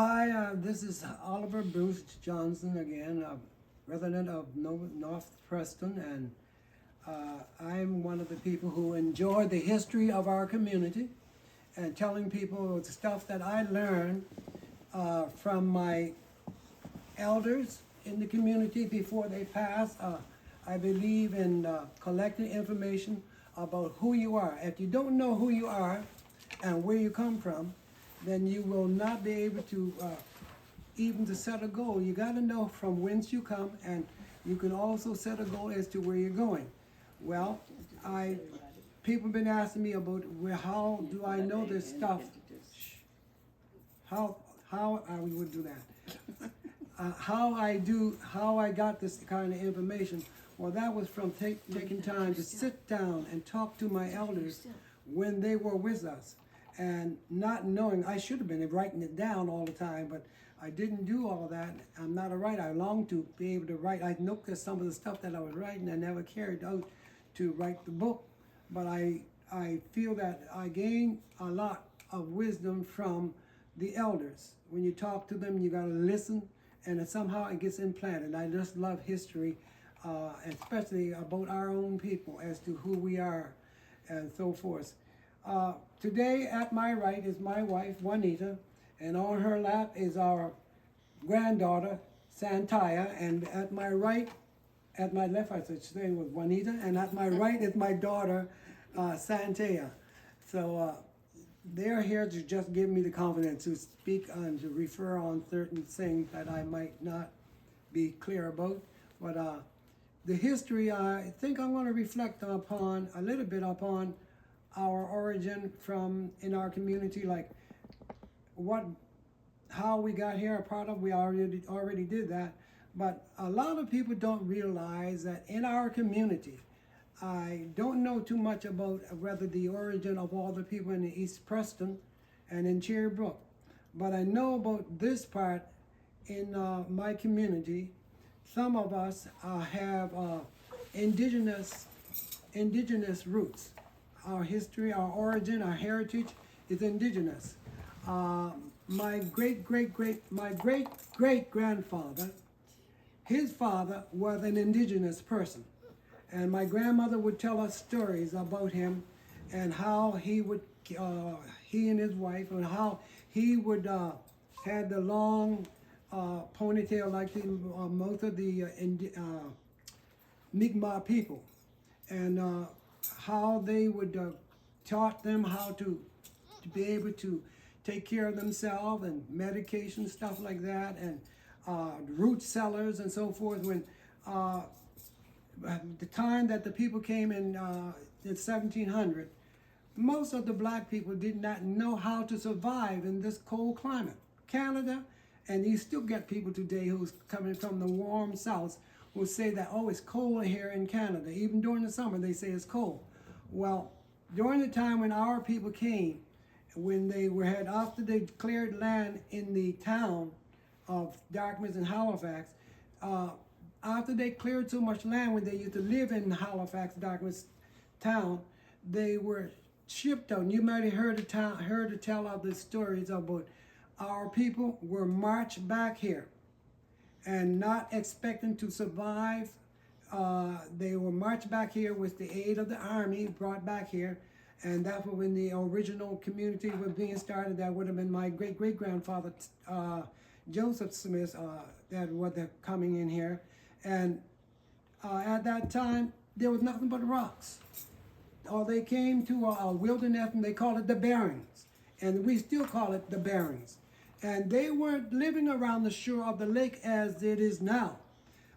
Hi, this is Oliver Bruce Johnson again, a resident of North Preston, and I'm one of the people who enjoy the history of our community and telling people the stuff that I learned from my elders in the community before they pass. I believe in collecting information about who you are. If you don't know who you are and where you come from, then you will not be able to even to set a goal. You got to know from whence you come, and you can also set a goal as to where you're going. Well, people have been asking me about how do I know this stuff? How we would do that? How I got this kind of information? Well, that was from taking time to sit down and talk to my elders when they were with us. And not knowing, I should have been writing it down all the time, but I didn't do all of that. I'm not a writer. I long to be able to write. I looked at some of the stuff that I was writing. I never carried out to write the book, but I feel that I gained a lot of wisdom from the elders. When you talk to them, you got to listen, and somehow it gets implanted. I just love history, especially about our own people as to who we are and so forth. Today at my right is my wife, Juanita, and on her lap is our granddaughter, Santaya, and at my right, at my left, I should say, was Juanita, and at my right is my daughter, Santaya. So they're here to just give me the confidence to speak and to refer on certain things that I might not be clear about. But the history, I think I'm going to reflect upon, a little bit upon our origin from in our community, like how we got here. A part of we already did that, but a lot of people don't realize that in our community, I don't know too much about whether the origin of all the people in the East Preston and in Cherry Brook, but I know about this part in my community. Some of us have indigenous roots. Our history, our origin, our heritage is indigenous. My great grandfather, his father was an indigenous person. And my grandmother would tell us stories about him and how he and his wife, and how he would had the long ponytail like most of the Mi'kmaq people. And how they would taught them how to be able to take care of themselves, and medication, stuff like that, and root cellars and so forth. When the time that the people came in 1700, most of the black people did not know how to survive in this cold climate. Canada, and you still get people today who's coming from the warm south will say that, oh, it's cold here in Canada. Even during the summer, they say it's cold. Well, during the time when our people came, when they after they cleared land in the town of Dartmouth and Halifax, after they cleared so much land, when they used to live in Halifax, Dartmouth town, they were shipped out. And you might have heard tell of the stories about our people were marched back here and not expecting to survive. They were marched back here with the aid of the army, brought back here, and that's when the original community was being started. That would have been my great-great-grandfather, Joseph Smith, that was coming in here. And at that time, there was nothing but rocks. They came to a wilderness, and they called it the Barrens, and we still call it the Barrens. And they weren't living around the shore of the lake as it is now,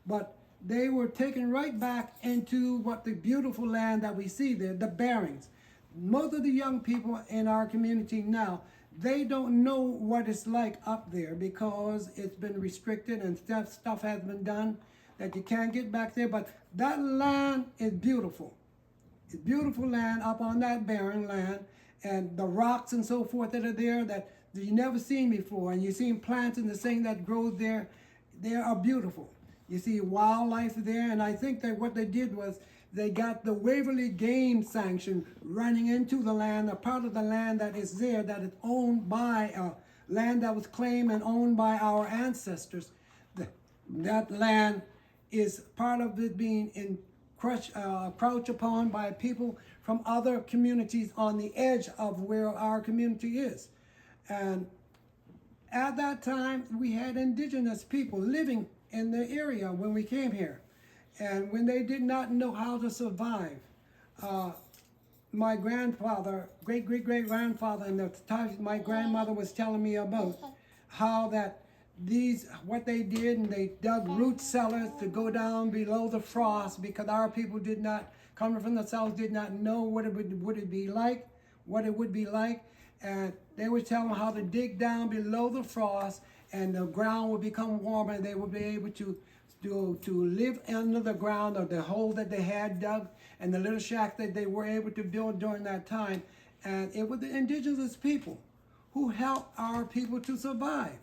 but they were taken right back into what the beautiful land that we see there, the Barrens. Most of the young people in our community now, they don't know what it's like up there because it's been restricted and stuff has been done that you can't get back there. But that land is beautiful. It's beautiful land up on that barren land, and the rocks and so forth that are there that you never seen before, and you see plants and the thing that grows there, they are beautiful. You see wildlife there, and I think that what they did was they got the Waverly Game Sanction running into the land, a part of the land that is there that is owned by land that was claimed and owned by our ancestors. That land is part of it being crouched upon by people from other communities on the edge of where our community is. And at that time, we had indigenous people living in the area when we came here. And when they did not know how to survive, my grandfather, great-great-great-grandfather, and the time my grandmother was telling me about how that what they did, and they dug root cellars to go down below the frost, because our people did not, coming from the south, did not know what it would be like, and they were telling them how to dig down below the frost, and the ground would become warmer, and they would be able to live under the ground, or the hole that they had dug, and the little shack that they were able to build during that time. And it was the indigenous people who helped our people to survive.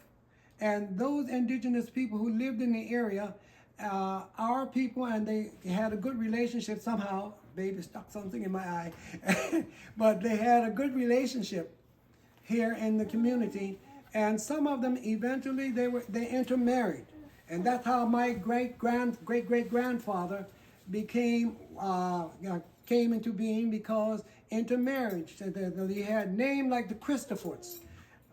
And those indigenous people who lived in the area, our people, and they had a good relationship somehow. Baby stuck something in my eye. But they had a good relationship here in the community. And some of them eventually they intermarried. And that's how my great-great-grandfather came into being, because intermarriage. He had names like the Christophers.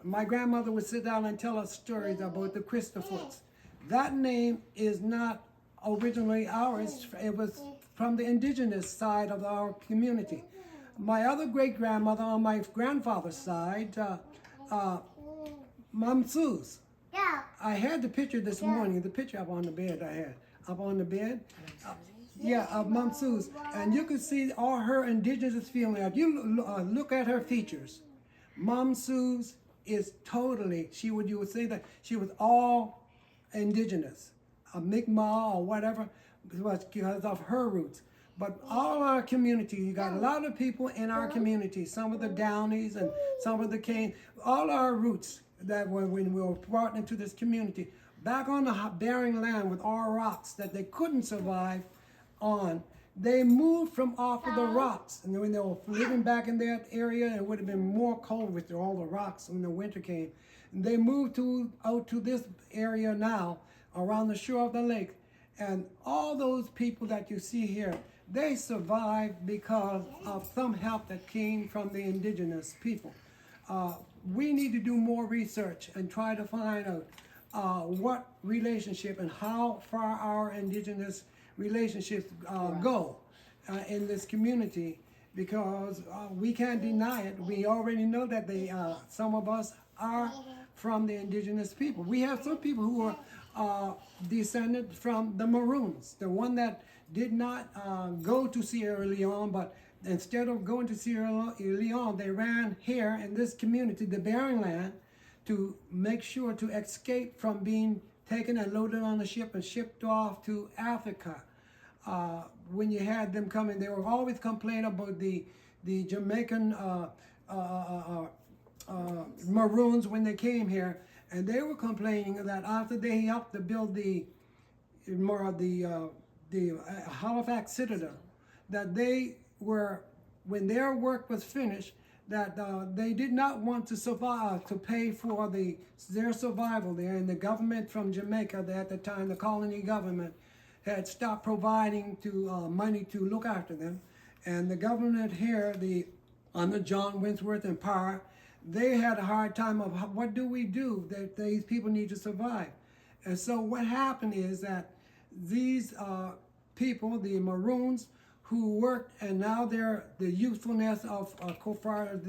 My grandmother would sit down and tell us stories about the Christophers. That name is not originally ours. It was from the indigenous side of our community. My other great-grandmother on my grandfather's side, Mamsus. Yeah. I had the picture this morning, the picture up on the bed I had. Up on the bed. Of Mamsus. And you could see all her indigenous feeling. If you look at her features, Mamsus is totally, you would say that she was all indigenous, a Mi'kmaq or whatever, because of her roots. But all our community, you got a lot of people in our community, some of the Downies and some of the Kane, all our roots that when we were brought into this community, back on the barren land with all rocks that they couldn't survive on, they moved from off of the rocks. And when they were living back in that area, it would have been more cold with all the rocks when the winter came. And they moved out to this area now, around the shore of the lake. And all those people that you see here, they survived because of some help that came from the indigenous people. We need to do more research and try to find out what relationship and how far our indigenous relationships go in this community, because we can't deny it. We already know that some of us are from the indigenous people. We have some people who are descended from the Maroons, the one that did not go to Sierra Leone, but instead of going to Sierra Leone, they ran here in this community, the barren land, to make sure to escape from being taken and loaded on a ship and shipped off to Africa. When you had them coming, they were always complaining about the Jamaican Maroons when they came here, and they were complaining that after they helped to build the Halifax Citadel, that they were, when their work was finished, that they did not want to survive, to pay for their survival there. And the government from Jamaica, at the time, the colony government, had stopped providing money to look after them. And the government here, under John Wentworth and Parr, they had a hard time of what do we do, that these people need to survive. And so what happened is that these people, the Maroons, who worked, and now they're the youthfulness of far as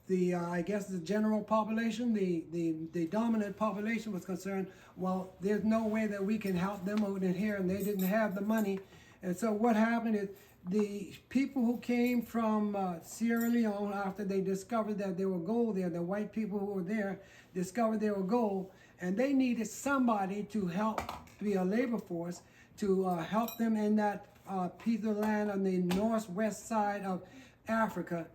I guess the general population, the dominant population was concerned. Well, there's no way that we can help them over in here, and they didn't have the money. And so what happened is the people who came from Sierra Leone, after they discovered that there were gold there, the white people who were there discovered there were gold, and they needed somebody to help, be a labor force, to help them in that piece of land on the northwest side of Africa,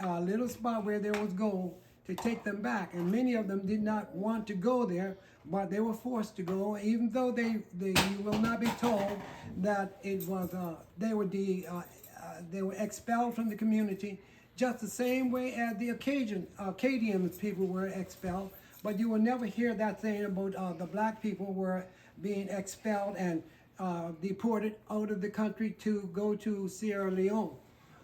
a little spot where there was gold, to take them back. And many of them did not want to go there, but they were forced to go, even though you will not be told that it was they were expelled from the community, just the same way as the Acadian people were expelled. but you will never hear that thing about the black people were being expelled and deported out of the country to go to Sierra Leone,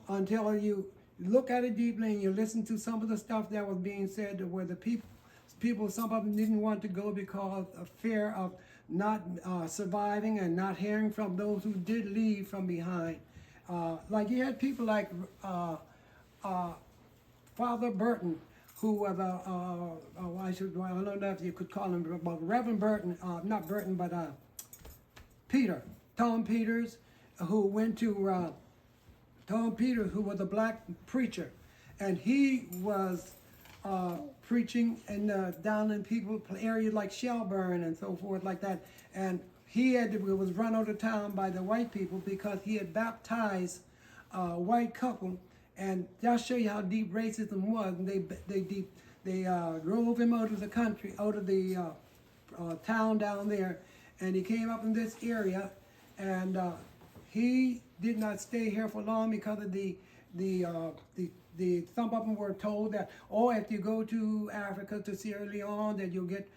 until you look at it deeply and you listen to some of the stuff that was being said, where the people, some of them didn't want to go because of fear of not surviving and not hearing from those who did leave from behind. Like you had people like Father Burton, who was I don't know if you could call him, but Reverend Burton, not Burton, but Tom Peters, who went to Tom Peters, who was a black preacher, and he was preaching in down in people areas like Shelburne and so forth like that, and he was run out of town by the white people because he had baptized a white couple. And just show you how deep racism was. And they drove him out of the country, out of the town down there, and he came up in this area, and he did not stay here for long because of some of them were told that, oh, if you go to Africa, to Sierra Leone, that you'll get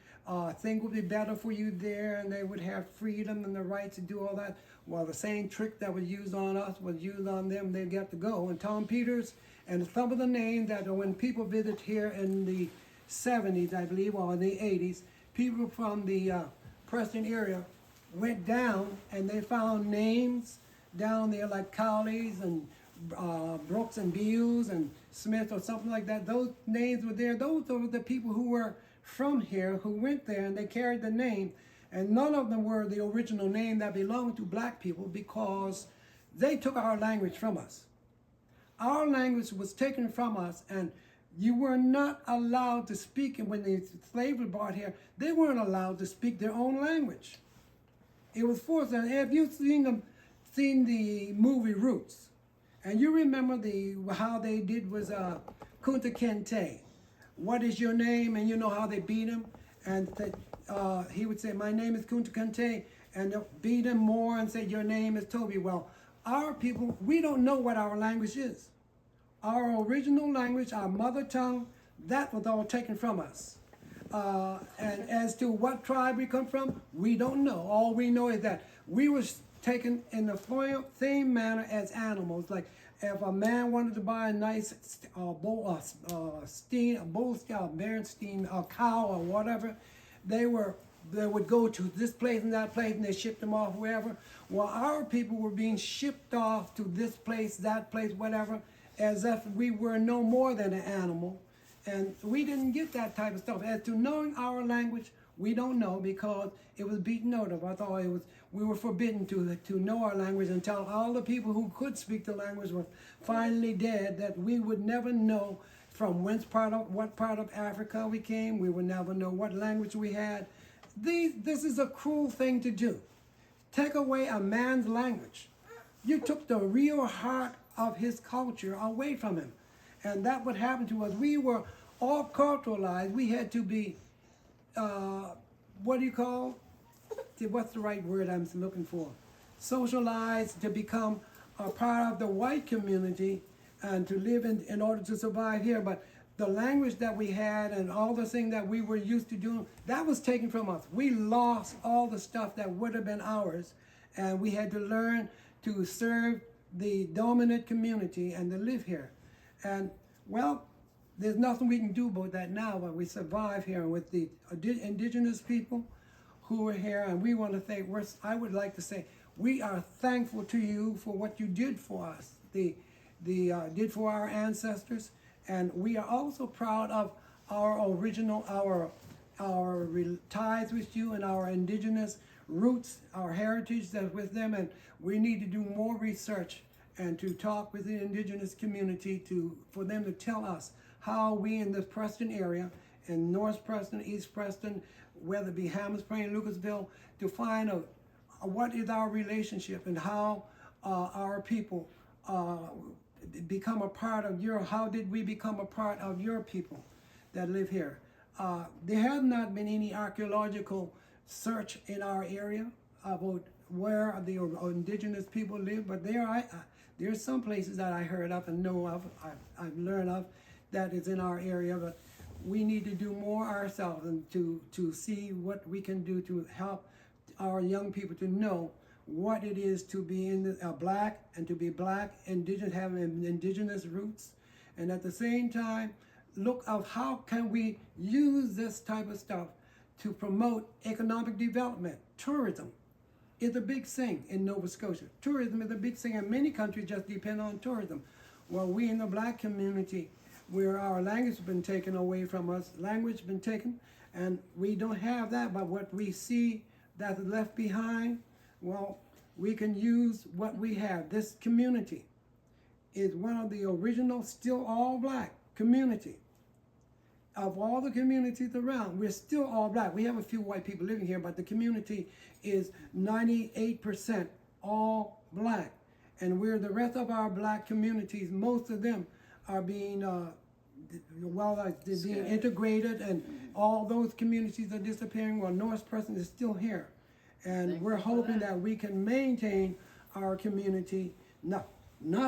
things will be better for you there, and they would have freedom and the right to do all that. Well, the same trick that was used on us was used on them. They got to go. And Tom Peters and some of the names that when people visit here in the 70s, I believe, or in the 80s, people from the Preston area went down and they found names down there like Cowley's and Brooks and Beals and Smith or something like that. Those names were there. Those were the people who were from here, who went there, and they carried the name. And none of them were the original name that belonged to black people, because they took our language from us. Our language was taken from us, and you were not allowed to speak. And when the slaves were brought here, they weren't allowed to speak their own language. It was forced. And if you've seen the movie Roots, and you remember how they did was Kunta Kinte, what is your name? And you know how they beat him, and he would say, my name is Kunta Kinte, and they'll beat him more and say, your name is Toby. Well, our people, we don't know what our language is. Our original language, our mother tongue, that was all taken from us. And as to what tribe we come from, we don't know. All we know is that we were taken in the same manner as animals. Like if a man wanted to buy a nice Berenstein, a cow or whatever, they would go to this place and that place, and they shipped them off wherever. Well, our people were being shipped off to this place, that place, whatever, as if we were no more than an animal. And we didn't get that type of stuff. As to knowing our language, we don't know, because it was beaten out of. I thought we were forbidden to know our language until all the people who could speak the language were finally dead, that we would never know from what part of Africa we came. We would never know what language we had. This is a cruel thing to do. Take away a man's language. You took the real heart of his culture away from him. And that would happen to us. We were all culturalized. We had to be, what's the right word I'm looking for? Socialized to become a part of the white community and to live in order to survive here. But the language that we had and all the things that we were used to doing, that was taken from us. We lost all the stuff that would have been ours, and we had to learn to serve the dominant community and to live here. And well, there's nothing we can do about that now, but we survive here with the indigenous people who are here, and we want to thank, I would like to say, we are thankful to you for what you did for us, did for our ancestors, and we are also proud of our original, our ties with you and our indigenous roots, our heritage that's with them, and we need to do more research and to talk with the indigenous community for them to tell us how we in the Preston area, in North Preston, East Preston, whether it be Hammond Springs, Lucasville, to find out what is our relationship and how our people become a part of how did we become a part of your people that live here. There have not been any archaeological search in our area about where the indigenous people live, but there's some places that I heard of and know of, I've learned of, that is in our area, but we need to do more ourselves and to see what we can do to help our young people to know what it is to be black, and to be black, indigenous, having indigenous roots, and at the same time look of how can we use this type of stuff to promote economic development. Tourism is a big thing in Nova Scotia. Tourism is a big thing, and many countries just depend on tourism. Well, we in the black community, where our language has been taken away from us, language has been taken, and we don't have that, but what we see that's left behind, well, we can use what we have. This community is one of the original, still all black community. Of all the communities around, we're still all black. We have a few white people living here, but the community is 98% all black. And where the rest of our black communities, most of them are being, they're being integrated, and all those communities are disappearing. Well, North Person is still here. And we're hoping that we can maintain our community. Not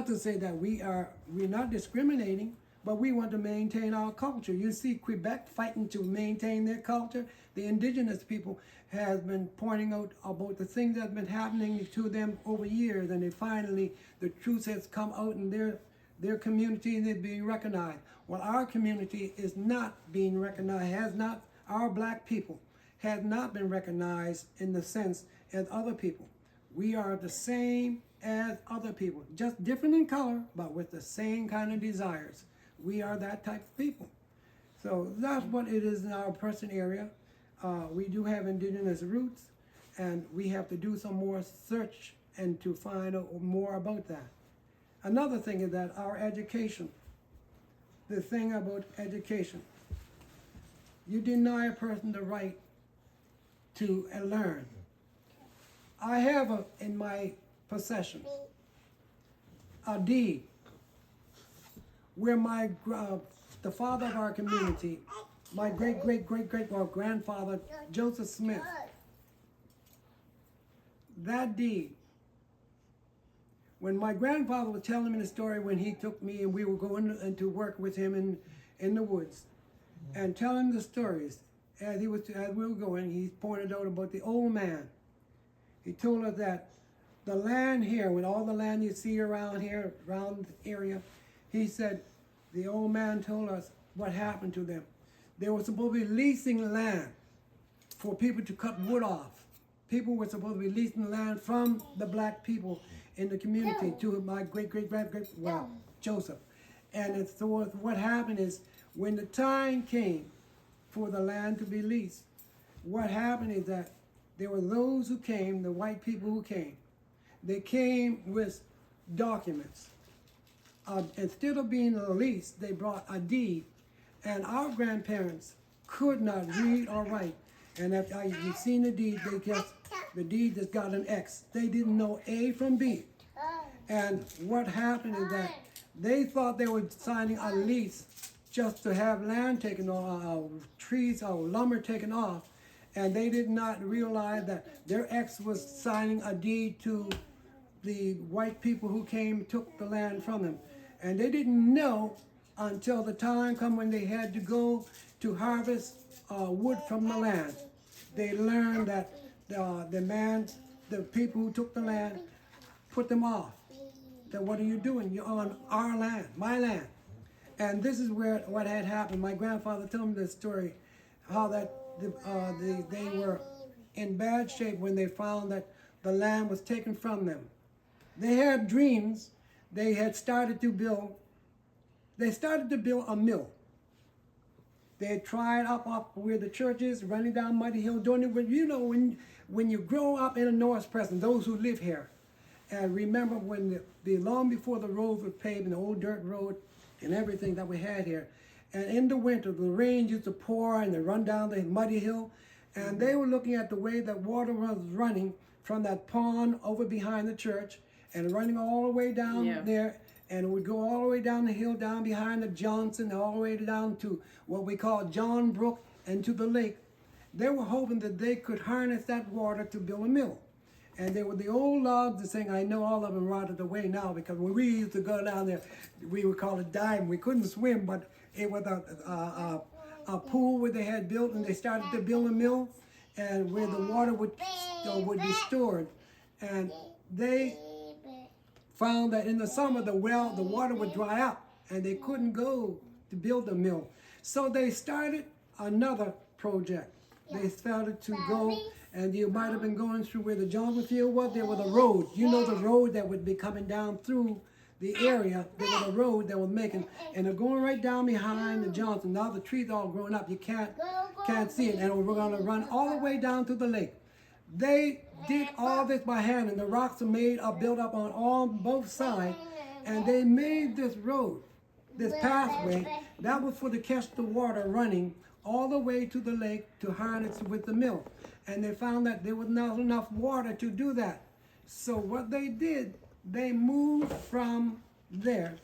to say that we're not discriminating, but we want to maintain our culture. You see Quebec fighting to maintain their culture. The Indigenous people has been pointing out about the things that have been happening to them over years, and the truth has come out in their community, and they're being recognized. Well, our community is not being recognized, our black people has not been recognized in the sense as other people. We are the same as other people, just different in color, but with the same kind of desires. We are that type of people. So that's what it is in our Preston area. We do have indigenous roots, and we have to do some more search and to find out more about that. Another thing is that our education, the thing about education, you deny a person the right to learn. I have in my possession a deed where the father of our community, my great-great-great-great-grandfather, Joseph Smith, that deed, when my grandfather was telling me the story when he took me and we were going to work with him in the woods, and telling the stories, as we were going, he pointed out about the old man. He told us that the land here, with all the land you see around here, around the area, he said, the old man told us what happened to them. They were supposed to be leasing land for people to cut wood off. People were supposed to be leasing land from the black people in the community to my Joseph. And so what happened is, when the time came for the land to be leased, what happened is that there were those who came, the white people who came. They came with documents. Instead of being a lease, they brought a deed. And our grandparents could not read or write. And if you've seen the deed, the deed just got an X. They didn't know A from B. And what happened is that they thought they were signing a lease just to have land taken off, trees or lumber taken off. And they did not realize that their ex was signing a deed to the white people who came, took the land from them. And they didn't know until the time come when they had to go to harvest wood from the land. They learned that the people who took the land, put them off. That what are you doing? You're on our land, my land. And this is what had happened. My grandfather told me this story, how that they were in bad shape when they found that the land was taken from them. They had dreams. They had started to build. They started to build a mill. They had tried up where the church is, running down Muddy Hill, doing it. You know, when you grow up in a North Preston, those who live here, and remember when long before the roads were paved, and the old dirt road and everything that we had here. And in the winter, the rain used to pour and they run down the Muddy Hill. And they were looking at the way that water was running from that pond over behind the church and running all the way down there. And it would go all the way down the hill, down behind the Johnson, all the way down to what we call John Brook and to the lake. They were hoping that they could harness that water to build a mill. And they were the old logs, the thing, I know all of them rotted away now, because when we used to go down there, we would call it diving. We couldn't swim, but it was a pool where they had built, and they started to build a mill, and where the water would be stored. And they found that in the summer the water would dry up, and they couldn't go to build a mill. So they started another project. They started to go, and you might have been going through where the Johnson field was. There was a road. You know, the road that would be coming down through the area. There was a road that was making, and they're going right down behind the Johnson. Now the trees all grown up. You can't see it. And we're going to run all the way down to the lake. They did all this by hand, and the rocks are built up on both sides, and they made this road, this pathway, that was for to catch the water running all the way to the lake to harness with the mill. And they found that there was not enough water to do that. So what they did, they moved from there,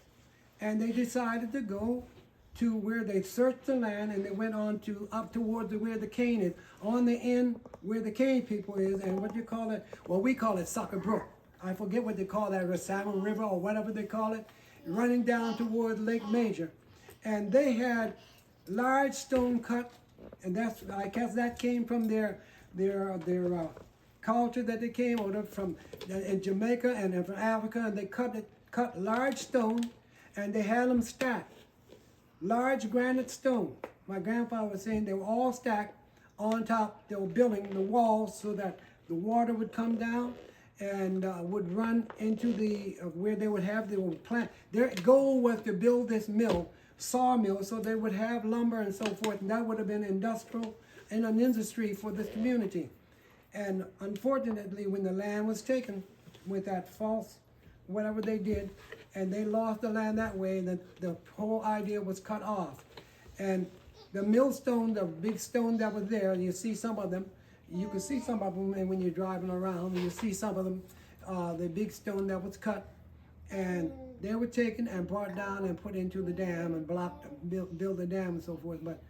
and they decided to go to where they searched the land, and they went on to up towards where the cane is, on the end where the cane people is, and what you call it, well, we call it Sucker Brook. I forget what they call that, Salmon River or whatever they call it, running down toward Lake Major. And they had large stone cut, and that's, I guess that came from their culture that they came out of from in Jamaica and from Africa, and they cut large stone, and they had them stacked. Large granite stone. My grandfather was saying they were all stacked on top. They were building the walls so that the water would come down and would run into the where they would plant. Their goal was to build this mill, sawmill, so they would have lumber and so forth, and that would have been industrial and an industry for this community. And unfortunately, when the land was taken with that false, whatever they did, and they lost the land that way, the whole idea was cut off. And the millstone, the big stone that was there, you see some of them, you can see some of them when you're driving around, you see some of them, the big stone that was cut, and they were taken and brought down and put into the dam and build the dam and so forth. But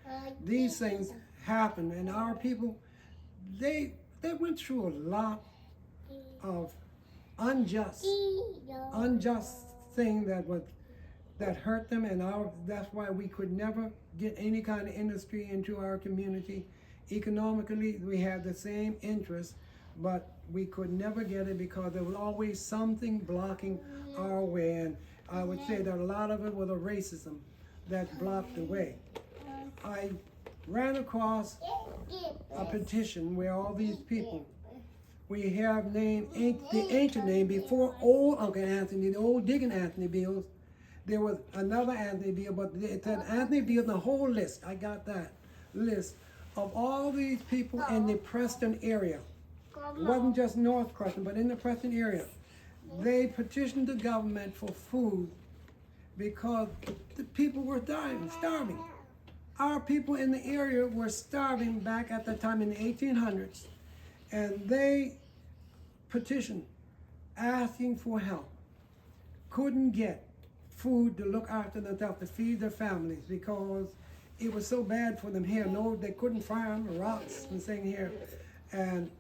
these things happened, and our people, they went through a lot of unjust thing that hurt them, and that's why we could never get any kind of industry into our community. Economically, we had the same interest, but we could never get it because there was always something blocking our way, and I would say that a lot of it was a racism that blocked the way. I ran across a petition where all these people, we have named the ancient name before old Uncle Anthony, the old Digging Anthony Beals. There was another Anthony Beal, but it said Anthony Beal, the whole list. I got that list of all these people in the Preston area. It wasn't just North Preston, but in the Preston area. They petitioned the government for food because the people were starving. Our people in the area were starving back at the time in the 1800s, and they petitioned asking for help. Couldn't get food to look after themselves, to feed their families, because it was so bad for them here. No, they couldn't farm rocks and thing here. And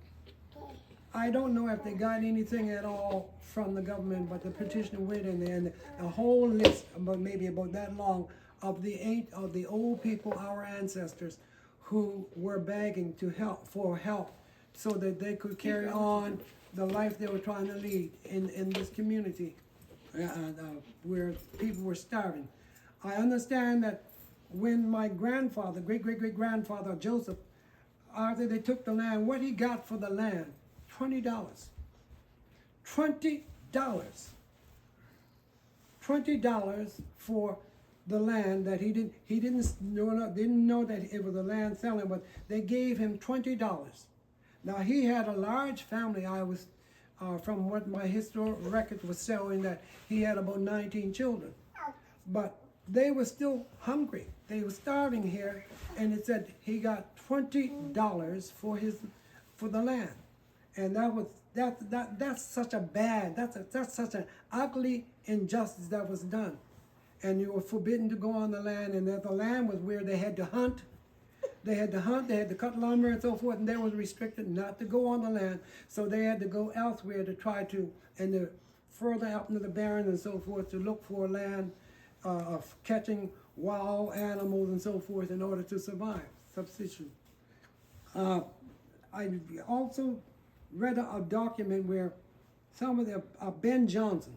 I don't know if they got anything at all from the government, but the petition went in there, and a whole list, maybe about that long, of the old people, our ancestors, who were begging for help so that they could carry on the life they were trying to lead in this community where people were starving. I understand that when my grandfather, great-great-great-grandfather Joseph, after they took the land, what he got for the land? $20. $20 for the land that he didn't know that it was a land selling, but they gave him $20. Now he had a large family. I was from what my historical records were showing that he had about 19 children, but they were still hungry. They were starving here, and it said he got $20 for the land, and that's such a bad, that's such an ugly injustice that was done. And you were forbidden to go on the land, and that the land was where they had to hunt. They had to cut lumber and so forth, and they were restricted not to go on the land. So they had to go elsewhere to try to, and to further out into the barren and so forth, to look for land of catching wild animals and so forth in order to survive, subsistence. I also read a document where some of the Benjamin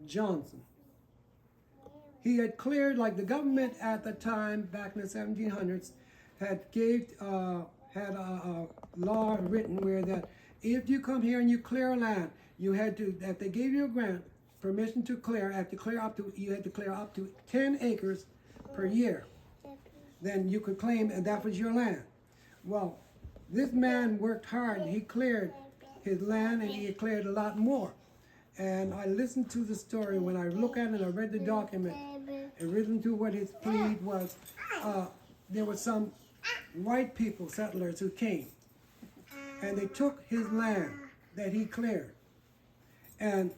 Johnson, he had cleared, like the government at the time back in the 1700s had had a law written where that if you come here and you clear land, you had to, if they gave you a grant, permission to clear, you had to clear up to 10 acres per year. Then you could claim, and that was your land. Well, this man worked hard. He cleared his land, and he cleared a lot more. And I listened to the story. When I look at it, I read the document, and listened to what his plea was. There were some white people, settlers, who came, and they took his land that he cleared. And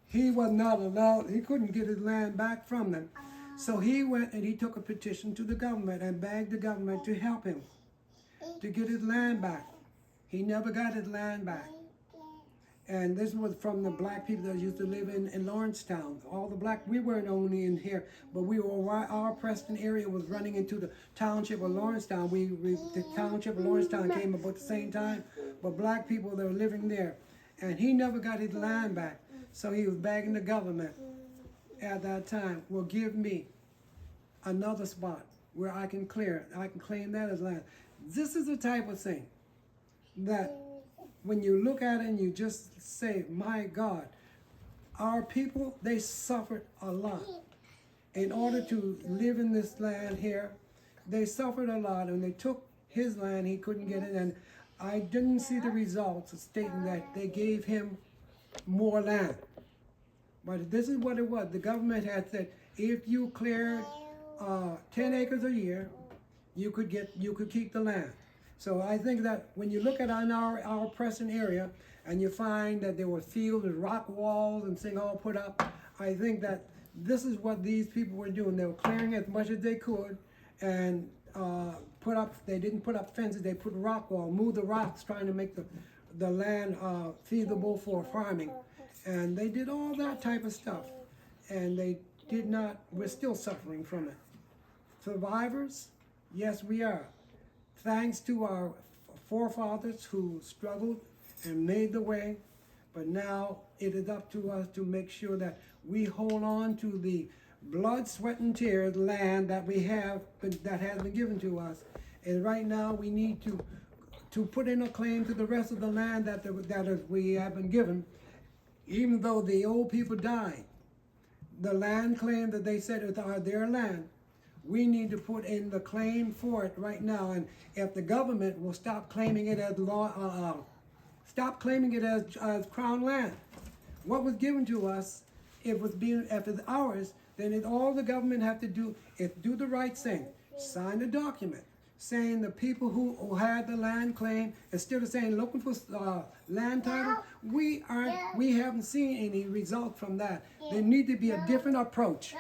he was not allowed, he couldn't get his land back from them. So he went and he took a petition to the government and begged the government to help him to get his land back. He never got his land back. And this was from the black people that used to live in Lawrencetown. All the black, we weren't only in here, but our Preston area was running into the township of Lawrencetown. The township of Lawrencetown came about the same time, but black people that were living there. And he never got his land back. So he was begging the government at that time, well, give me another spot where I can clear it. I can claim that as land. This is the type of thing that when you look at it and you just say, my God, our people, they suffered a lot. In order to live in this land here, they suffered a lot, and they took his land, he couldn't get it, and I didn't see the results stating that they gave him more land. But this is what it was. The government had said, if you cleared 10 acres a year, you could keep the land. So I think that when you look at our Preston area and you find that there were fields and rock walls and things all put up, I think that this is what these people were doing. They were clearing as much as they could and they didn't put up fences, they put rock wall, move the rocks, trying to make the land feasible for farming. And they did all that type of stuff. And we're still suffering from it. Survivors? Yes, we are. Thanks to our forefathers who struggled and made the way, but now it is up to us to make sure that we hold on to the blood, sweat, and tears land that we have, that has been given to us. And right now we need to put in a claim to the rest of the land we have been given. Even though the old people died, the land claim that they said is their land, we need to put in the claim for it right now. And if the government will stop claiming it as as crown land, what was given to us, if it's ours, then all the government have to do is do the right thing, sign the document saying the people who had the land claim, instead of saying looking for land title, we haven't seen any results from that. There need to be a different approach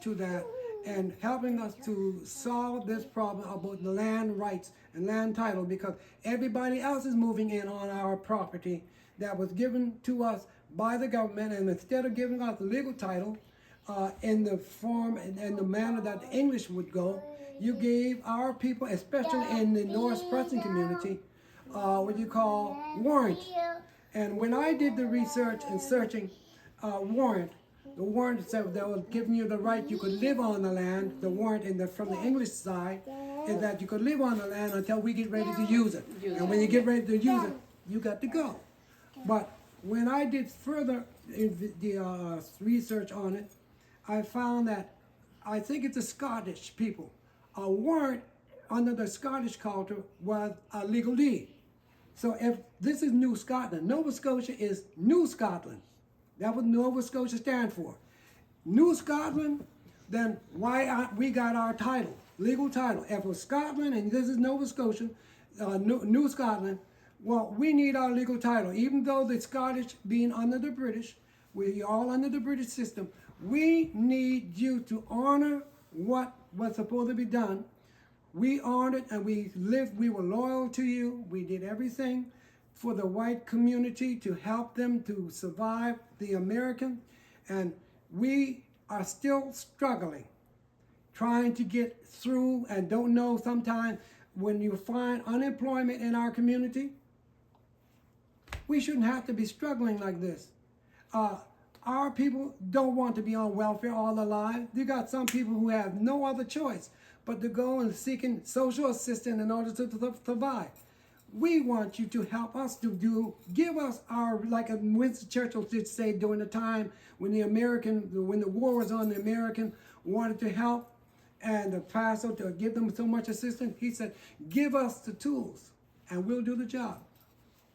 to that, and helping us to solve this problem about the land rights and land title, because everybody else is moving in on our property that was given to us by the government, and instead of giving us the legal title in the form and the manner that the English would go, you gave our people, especially in the North Preston community, what you call warrant. And when I did the research and searching warrant, the warrant said that was giving you the right you could live on the land. The warrant from the English side is that you could live on the land until we get ready to use it. And when you get ready to use it, you got to go. But when I did further research on it, I found that I think it's the Scottish people. A warrant under the Scottish culture was a legal deed. So if this is New Scotland, Nova Scotia is New Scotland. That's what Nova Scotia stands for. New Scotland, then why aren't we got our title, legal title? If it was Scotland and this is Nova Scotia, New Scotland, well, we need our legal title. Even though the Scottish being under the British, we're all under the British system, we need you to honor what was supposed to be done. We honored and we were loyal to you. We did everything for the white community to help them to survive the American. And we are still struggling, trying to get through and don't know sometimes when you find unemployment in our community, we shouldn't have to be struggling like this. Our people don't want to be on welfare all their lives. You got some people who have no other choice but to go and seeking social assistance in order to survive. We want you to help us to give us our, like Winston Churchill did say during the time when when the war was on, the American wanted to help and the pastor to give them so much assistance. He said, give us the tools and we'll do the job.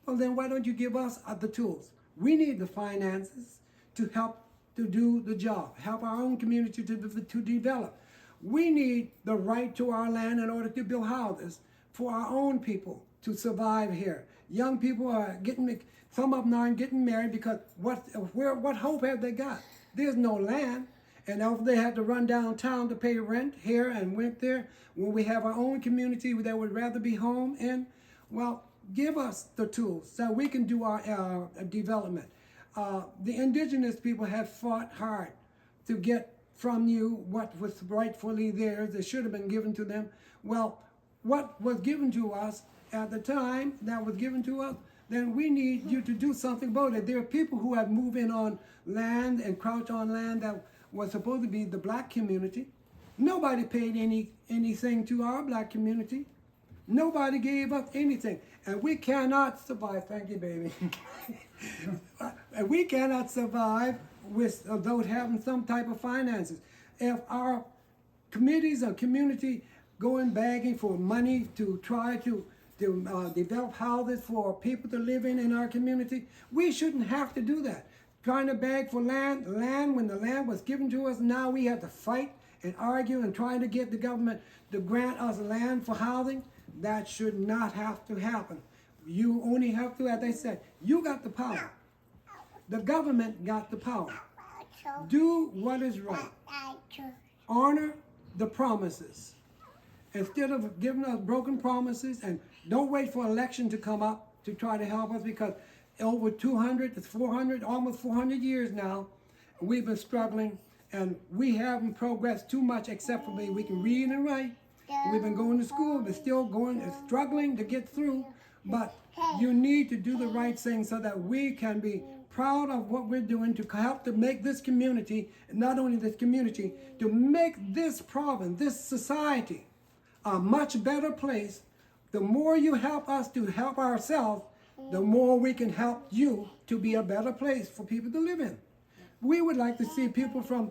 Well, then why don't you give us the tools? We need the finances to help to do the job, help our own community to develop. We need the right to our land in order to build houses for our own people to survive here. Young people are some of them aren't getting married because what hope have they got? There's no land. And if they have to run downtown to pay rent here and rent there, when we have our own community that would rather be home in, well, give us the tools so we can do our development. The indigenous people have fought hard to get from you what was rightfully theirs, that should have been given to them. Well, what was given to us at the time that was given to us, then we need you to do something about it. There are people who have moved in on land and crouched on land that was supposed to be the black community. Nobody paid anything to our black community. Nobody gave us anything. And we cannot survive, thank you, baby. And we cannot survive without having some type of finances. If our committees or community going begging for money to try to develop houses for people to live in our community, we shouldn't have to do that. Trying to beg for land when the land was given to us, now we have to fight and argue and trying to get the government to grant us land for housing. That should not have to happen. You only have to, as I said, you got the power. The government got the power. Do what is right. Honor the promises. Instead of giving us broken promises, and don't wait for election to come up to try to help us, because over 200 to 400, almost 400 years now, we've been struggling and we haven't progressed too much except for we can read and write. We've been going to school, but still struggling to get through. But you need to do the right thing so that we can be proud of what we're doing to help to make this community, not only this community, to make this province, this society, a much better place. The more you help us to help ourselves, the more we can help you to be a better place for people to live in. We would like to see people from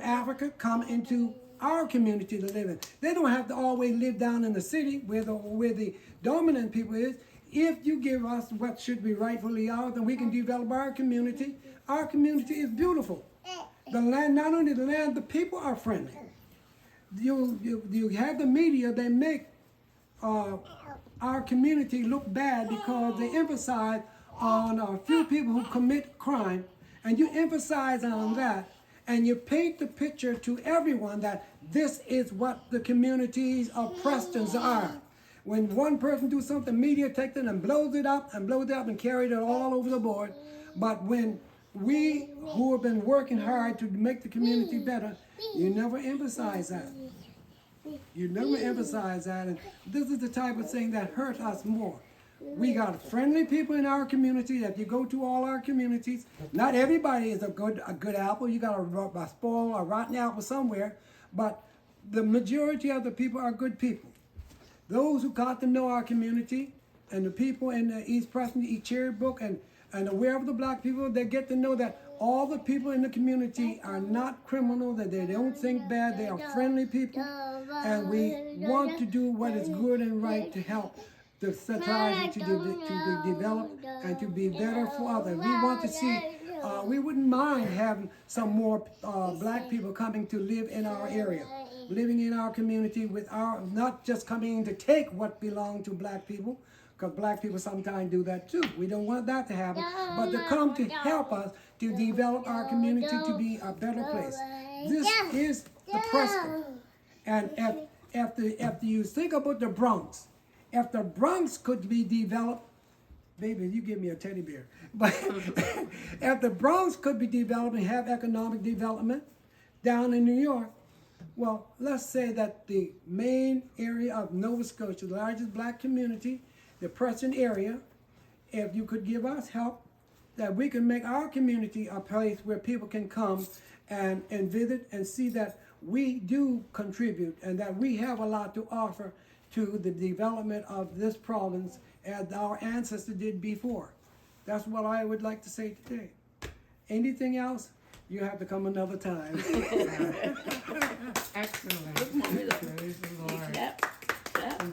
Africa come into our community to live in. They don't have to always live down in the city where the dominant people is. If you give us what should be rightfully ours, then we can develop our community. Our community is beautiful. The land, not only the land, the people are friendly. You have the media, they make our community look bad because they emphasize on a few people who commit crime, and you emphasize on that, and you paint the picture to everyone that this is what the communities of Preston's are. When one person do something, media takes it and blows it up and carries it all over the board. But when we who have been working hard to make the community better, you never emphasize that. You never emphasize that, and this is the type of thing that hurts us more. We got friendly people in our community. If you go to all our communities, not everybody is a good apple. You got a spoiled or rotten apple somewhere, but the majority of the people are good people. Those who got to know our community and the people in the East Preston, East Cherry Brook, and aware of the black people, they get to know that all the people in the community are not criminal, that they don't think bad, they are friendly people, and we want to do what is good and right to help the society to develop and to be better for others. We want to see, we wouldn't mind having some more black people coming to live in our area, living in our community with not just coming in to take what belongs to black people, because black people sometimes do that too. We don't want that to happen, but to come to help us to develop our community to be a better place. This is the Preston. And if you think about the Bronx, if the Bronx could be developed Baby, you give me a teddy bear. But if the Bronx could be developed and have economic development down in New York, well, let's say that the main area of Nova Scotia, the largest black community, the Preston area, if you could give us help, that we can make our community a place where people can come and visit and see that we do contribute and that we have a lot to offer to the development of this province as our ancestors did before. That's what I would like to say today. Anything else? You have to come another time. Excellent. Praise the Lord. Yep. Yep.